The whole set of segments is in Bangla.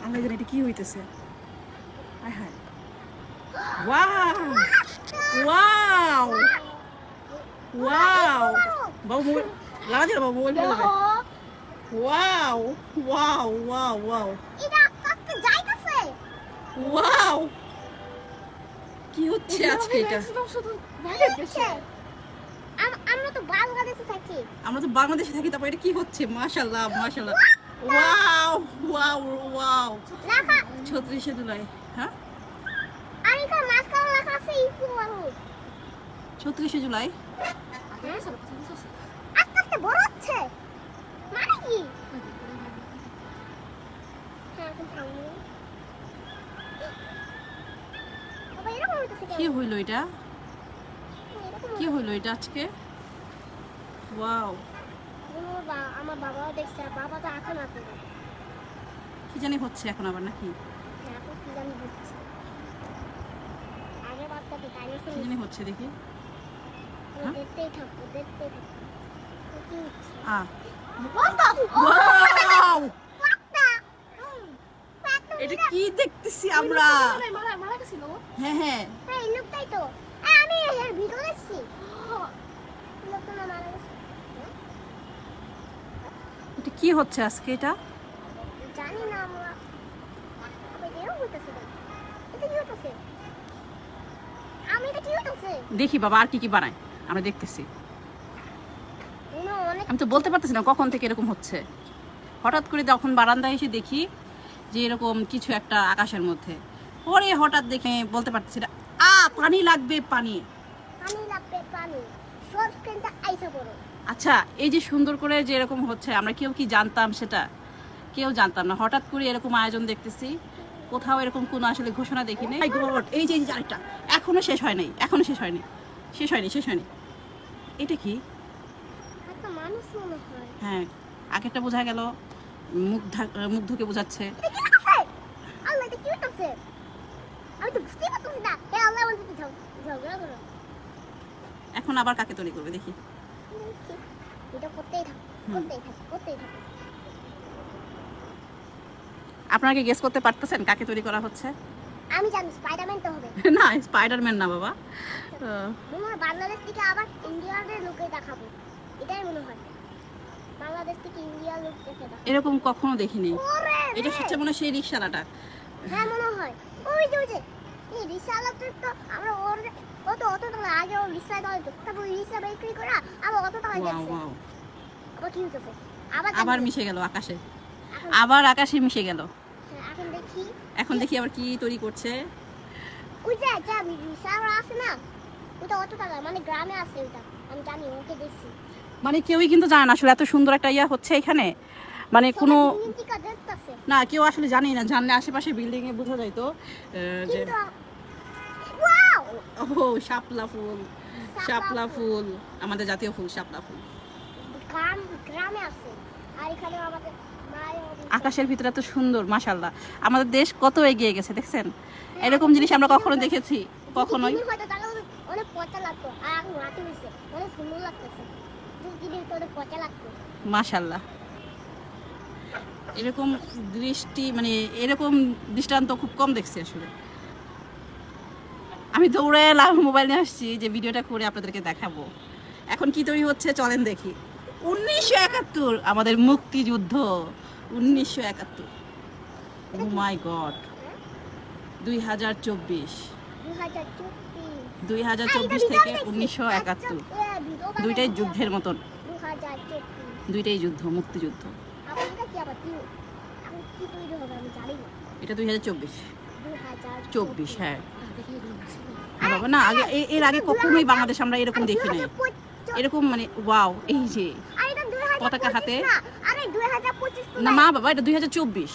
আল্লাহ জানে এটা কি হইতেছে। আয় হায়, ওয়াও ওয়াও ওয়াও, বাবু মোবাইল লাগা দিল, বাবু মোবাইল ফেলে দেবে। ওয়াও ওয়াও ওয়াও ওয়াও, এটা আস্তে আস্তে যাইতেছে। ওয়াও, কি হচ্ছে আজকে এটা? আমরা তো বাংলাদেশে থাকি। আমরা তো বাংলাদেশে থাকি, তারপর এটা কি হচ্ছে? মাশাআল্লাহ মাশাআল্লাহ, ওয়াও ওয়াও ওয়াও, লেখা 36 জুলাই। হ্যাঁ, আর এখানে মাঝখানে লেখা আছে ইকো মানুষ। 36 জুলাই। আস্তে আস্তে বড় হচ্ছে মানে কি? হ্যাঁ, এখন থামো। বাবা এরকম হইতেছে কি কেন? হইলো এটা? এরকম কি হইলো এটা আজকে? ওয়াও, বাবা, আমার বাবাও দেখছে, আর বাবা তো এখন আছে। কি জানি হচ্ছে এখন আবার নাকি? এখন কি জানি হচ্ছে। আগে বাচ্চাকে ডাইনোসর কি জানি হচ্ছে দেখি। দেখতেই থাকবো, দেখতেই থাকবো। কি হচ্ছে? ওয়াও, পাতা। এটা কি দেখতেছি আমরা? মারা গেছিল। হ্যাঁ হ্যাঁ, হ্যাঁ, এই লোকটাই তো। আমি এর ভিডিও দেখছি। লোকটা না মারা গেছে। এটা কি হচ্ছে আজকে এটা? জানি না আমরা। আবার এরকম হইতেছে কেন? এটা কি হইতেছে? আমি এটা কি হইতেছে? দেখি বাবা আর কি কি বানায়, আমরা দেখতেছি। অনেক আমি তো বলতে পারতেছি না কখন থেকে এরকম হচ্ছে। হঠাৎ করে যখন বারান্দায় এসে দেখি যে এরকম কিছু একটা আকাশের মধ্যে, পরে হঠাৎ দেখে বলতে পারতেছি না। পানি লাগবে, পানি। পানি লাগবে, পানি। সব স্ক্রিনটা আইসা পড়ো। আচ্ছা, এই যে সুন্দর করে যে এরকম হচ্ছে, আমরা কেউ কি জানতাম সেটা? কেউ জানতাম না। হঠাৎ করে এরকম আয়োজন দেখতেছি, কোথাও এরকম কোনো আসলে ঘোষণা দেখিনি। এই যে আরেকটা, এখনো শেষ হয় নাই, এখনো শেষ হয়নি, শেষ হয়নি, শেষ হয়নি। এটা কি? একটা মানুষ মনে হয়। হ্যাঁ, আগেরটা বোঝা গেল মুগ্ধকে বোঝাচ্ছে। এটা কি হইতেছে? আল্লাহ, এটা কি হইতেছে? আমি তো বুঝতেই পারতেছি না। হে আল্লাহ, বলতে ঝগড়া করো। এখন আবার কাকে তৈরি করবে দেখি। এটা করতেই থাকো, করতেই থাকো, করতেই থাকো। আপনারা কি গেস করতে পারতেছেন কাকে তৈরি করা হচ্ছে? আমি জানি স্পাইডারম্যান তো হবে। না, স্পাইডারম্যান না বাবা। মনে হয় বাংলাদেশ থেকে আবার ইন্ডিয়ার লোকে দেখাবো, এটাই মনে হয়। বাংলাদেশ থেকে ইন্ডিয়ার লোক দেখে দেখাবো। এরকম কখনো দেখিনি। ওরে এটা রে! হচ্ছে মনে হয় সেই রিকশালাটা। হ্যাঁ, মনে হয়। ওই যে এই রিক্সাওয়ালাটা তো আমরা অত টাকা আগে ও রিক্সায় দেওয়া হতো, তারপর রিক্সা বিক্রি করে আবার অত টাকা ওয়াও যাচ্ছে। ওয়াও, আবার কি হইতেছে? আবার মিশে গেল আকাশে, আবার আকাশে মিশে গেল। এখন দেখি। এখন দেখি আবার কি তৈরি করছে। ওই যে রিক্সাওয়ালা আছে না, ওটা অত টাকা, মানে গ্রামে আছে ওটা, আমি জানি, ওকে দেখছি। মানে কেউই কিন্তু জানে না আসলে এত সুন্দর একটা ইয়া হচ্ছে এখানে, মানে কোনো না, কেউ আসলে জানেই না। জানলে আশেপাশে বিল্ডিং এ বোঝা যাইতো যে ও শাপলা ফুল, শাপলা ফুল আমাদের জাতীয় ফুল, শাপলা ফুল। গ্রামে আছে, আর এখানে আমাদের আকাশের ভিতরে এত সুন্দর, মাশাআল্লাহ। আমাদের দেশ কত এগিয়ে গেছে দেখছেন। এরকম জিনিস আমরা কখনো দেখেছি? কখনোই। অনেক পচা লাগতো, আর এখন রাতে হয়েছে, অনেক সুন্দর লাগতেছে। অনেক পচা লাগতো। মাশাআল্লাহ, এরকম দৃষ্টি মানে এরকম দৃষ্টান্ত খুব কম দেখছি আসলে। আমি দৌড়ে এলাম, মোবাইল নিয়ে আসছি যে ভিডিওটা করে আপনাদেরকে দেখাবো। এখন কি তৈরি হচ্ছে চলেন দেখি। 1971 আমাদের মুক্তিযুদ্ধ, 1971। ও মাই গড, 2024 থেকে 1971, দুইটাই যুদ্ধের মতন, দুইটাই যুদ্ধ, মুক্তিযুদ্ধ। এটা 2024। হ্যাঁ বাবা, না আগে এর আগে কখনোই বাংলাদেশ আমরা এরকম দেখি নাই। এরকম মানে ওয়াও, এই যে পতাকা হাতে। না মা বাবা, এটা 2024।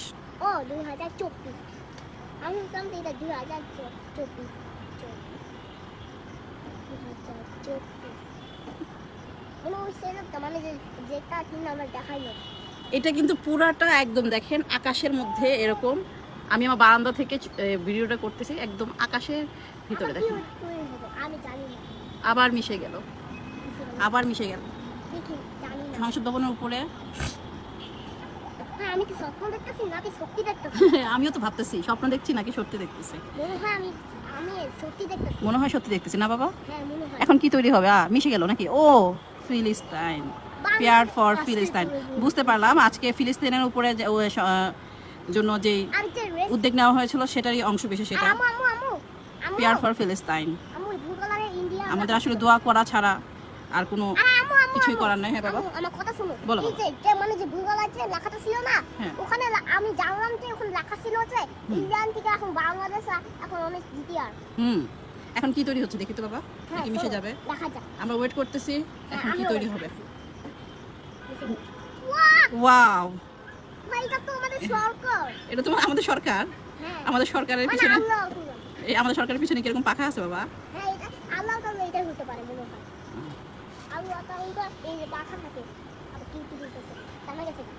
ও 2024, আমি জানতাম এটা 2024। এটা কিন্তু পুরাটা একদম দেখেন আকাশের মধ্যে এরকম। আমি আমার বারান্দা থেকে ভিডিওটা করতেছি, একদম আকাশের ভিতরে দেখেন। আবার মিশে গেল, আবার মিশে গেল সংসদ ভবনের উপরে। হ্যাঁ আমি কি স্বপ্ন দেখতেছি নাকি সত্যি দেখতেছি? আমিও তো ভাবতেছি স্বপ্ন দেখছি নাকি সত্যি দেখতেছি। মনে হয় আমি আমি সত্যি দেখতেছি। মনে হয় সত্যি দেখতেছি না বাবা? হ্যাঁ মনে হয়। এখন কি তৈরি হবে? মিশে গেল নাকি? ও ফিলিস্তাইন, পেয়ার ফর ফিলিস্তাইন। বুঝতে পারলাম আজকে ফিলিস্তিনের উপরে জন্য যে আর যে রেস উদ্যোগ নেওয়া হয়েছিল সেটারই অংশ বিশেষ এটা, আমু আমু আমু আমু পেয়ার ফর ফিলিস্তাইন। আমু ব্লু কালারের ইন্ডিয়া আমাদের আসলে দোয়া করা ছাড়া আর কোনো আমু আমু কিছুই করার নাই। হ্যাঁ বাবা আমার কথা শুনো। বলো এই যে মানে যে ব্লু কালার যে লেখাটা ছিল না, হ্যাঁ। ওখানে আমি জানলাম যে ওখানে লেখা ছিল যে ইন্ডিয়ান থেকে এখন বাংলাদেশ এখন অনেক জিটিআর। এখন কি তৈরি হচ্ছে দেখি তো বাবা, হ্যাঁ কি মিশে যাবে? দেখা যাক। আমরা ওয়েট করতেছি এখন কি আমিও তৈরি wait হবে। ওয়াও ওয়াও, ভাই এটা তো আমাদের সরকার। এটা তো আমাদের সরকার। হ্যাঁ আমাদের সরকারের মানে পিছনে, আল্লাহ এই আমাদের সরকারের পিছনে কিরকম পাখা আছে বাবা? হ্যাঁ এটা আল্লাহ তাআলা এটা হতে পারে মনে হয়। আল্লাহ তাআলা এই যে পাখা থাকে আবার কি কি দিতেছে জানা গেছে না।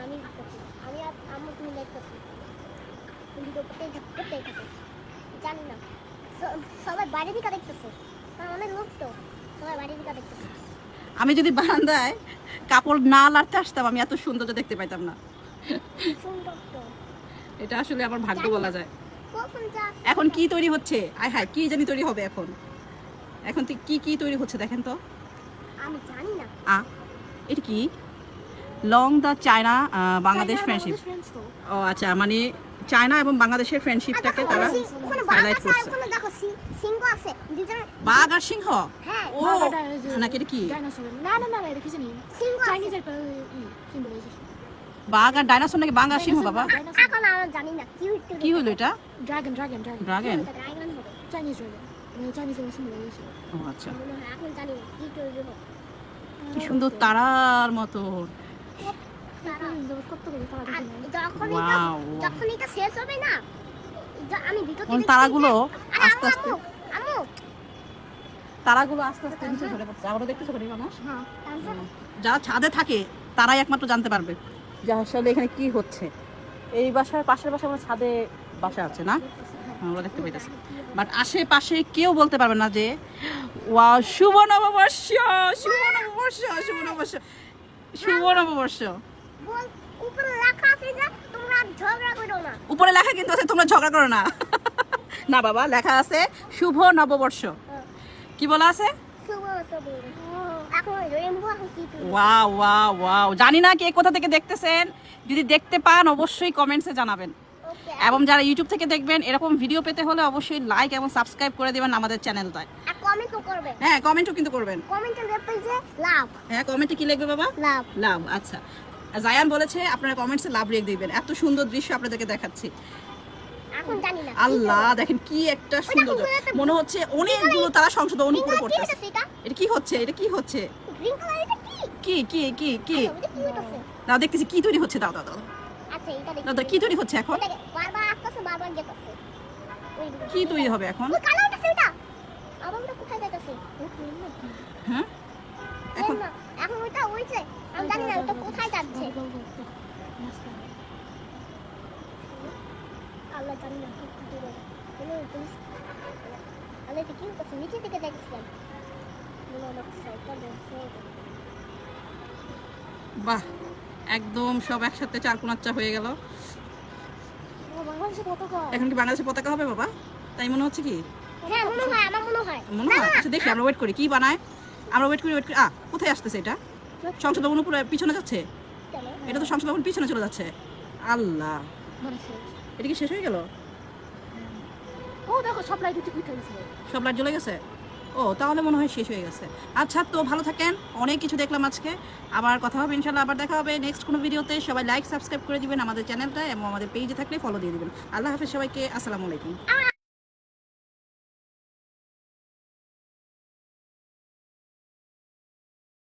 আমি ভাবতেছি আমি আর আম্মু তুমি দেখতেছি তুমি তো করতেই থাকে জানি না সবাই বাইরে দিকে দেখতেছে অনেক লোক তো সবাই বাইরে দিকে দেখতেছে। আমি যদি বারান্দায় কাপড় না লাড়তে আসতাম আমি এত সৌন্দর্য দেখতে পাইতাম না। সুন্দর তো এটা আসলে আমার ভাগ্য বলা যায়। কখন যা এখন কি তৈরি হচ্ছে? আয় হায় কি জানি তৈরি হবে এখন। এখন তো কি তৈরি হচ্ছে দেখেন তো। আমি জানি না। এটা কি? Long the China Bangladesh friendship. ও আচ্ছা, মানে চায়না এবং বাংলাদেশের ফ্রেন্ডশিপটাকে তারা ওখানে হাইলাইট বাঘ আছে করছে। ওখানে দেখো সিংহ আছে দুজন। বাঘ আর সিংহ? হ্যাঁ ও নাকি এটা কি? সিংহ চাইনিজ একটা সিম্বলাইজেশন। বাঘ আর ডাইনোসর নাকি বাঘ আর সিংহ বাবা? এখন আমরা জানি না কি হলো এটা? Dragon. ড্রাগন? ড্রাগন হবে Chinese dragon. Chinese symbolization. ও আচ্ছা, মনে হয় এখন জানি না কি তৈরি হবে। কি সুন্দর তারার মতো। আর Wow. যখন এটা শেষ হবে না আমি ভিতর কোন থেকে তারাগুলো আরে আস্তে আস্তে, আমু তারাগুলো আস্তে আস্তে নিচে ঝরে পড়ছে। আবারও দেখতেছো করি মানুষ হ্যাঁ যারা ছাদে থাকে তারাই একমাত্র জানতে পারবে যে আসলে এখানে কি হচ্ছে। এই বাসার পাশের বাসা আমার ছাদে বাসা আছে না, আমরা দেখতে পাইতেছি, বাট আশেপাশে কেউ বলতে পারবে না যে ওয়াও শুভ নববর্ষ, শুভ নববর্ষ, শুভ নববর্ষ, শুভ নববর্ষ। বল উপরে লেখা আছে যে তোমরা ঝগড়া করো না। উপরে লেখা কিন্তু আছে তোমরা ঝগড়া করো না। না বাবা, লেখা আছে শুভ নববর্ষ। কি বলা আছে? এখন রেইনবো এখন কি তৈরি ওয়াও ওয়াও ওয়াও, জানি না কে কোথা থেকে দেখতেছেন, যদি দেখতে পান অবশ্যই কমেন্টসে জানাবেন। ওকে এবং যারা ইউটিউব থেকে দেখবেন এরকম ভিডিও পেতে হলে অবশ্যই লাইক এবং সাবস্ক্রাইব করে দেবেন আমাদের চ্যানেলটায়। আর কমেন্ট করবে হ্যাঁ কমেন্টও কিন্তু করবেন। কমেন্টে লিখবে যে লাভ হ্যাঁ কমেন্টে কি লিখবে বাবা? লাভ। লাভ। আচ্ছা, জায়ান বলেছে আপনারা কমেন্টসে লাভ লিখে দিবেন। এত সুন্দর দৃশ্য আপনাদেরকে দেখাচ্ছি। এখন জানি না আল্লাহ দেখেন কি একটা সৌন্দর্য, মনে হচ্ছে অনেকগুলো তারা সংশোধন উপরে কি পড়তেছে। এটা এটা কি হচ্ছে? এটা কি হচ্ছে? গ্রিন কালার এটা কি কি কি কি কি এটা কি হইতাছে? দাও দেখতেছি কি তৈরি হচ্ছে। দাও দাও দাও আচ্ছা এটা দেখি দাও দাও, কি তৈরি হচ্ছে এখন? এটা বারবার আসতেছে বারবার যেতেছে ওই দিকে। কি তৈরি হবে এখন? ওই কালো হইতাছে এটা আবার ওটা কোথায় যাইতাছে হ্যাঁ এখন না এখন ওইটা ওইছে আমি জানি না ওটা কোথায় যাচ্ছে আল্লাহ জানি না কি করবে কোনো পুলিশ আল্লাহ কি করছে নিচে থেকে দেখছিলাম মনে হলো সাইকেল দেখছে বাহ, একদম সব একসাথে চারকোনাচ্চা হয়ে গেল। বাংলাদেশে পতাকা। এখন কি বাংলাদেশের পতাকা হবে বাবা? তাই মনে হচ্ছে কি? হ্যাঁ মনে হয় আমার মনে হয় মনে হয়। আচ্ছা দেখি, আমরা ওয়েট করি কি বানায়। আমরা ওয়েট করি কোথায় আসতেছে এটা? সংসদ ভবন উপরে পিছনে যাচ্ছে। চলো এটা তো সংসদ ভবন পিছনে চলে যাচ্ছে। আল্লাহ, মানে শেষ। এটা কি শেষ হয়ে গেল? ও দেখো সব লাইট উঠে গেছে। সব লাইট জ্বলে গেছে? ও তাহলে মনে হয় শেষ হয়ে গেছে। আচ্ছা তো ভালো থাকেন, অনেক কিছু দেখলাম আজকে। আবার কথা হবে ইনশাল্লাহ, আবার দেখা হবে নেক্সট কোনো ভিডিওতে। সবাই লাইক সাবস্ক্রাইব করে দিবেন আমাদের চ্যানেলটা এবং আমাদের পেজে থাকলে ফলো দিয়ে দিবেন। আল্লাহ হাফেজ সবাইকে, আসসালামু আলাইকুম।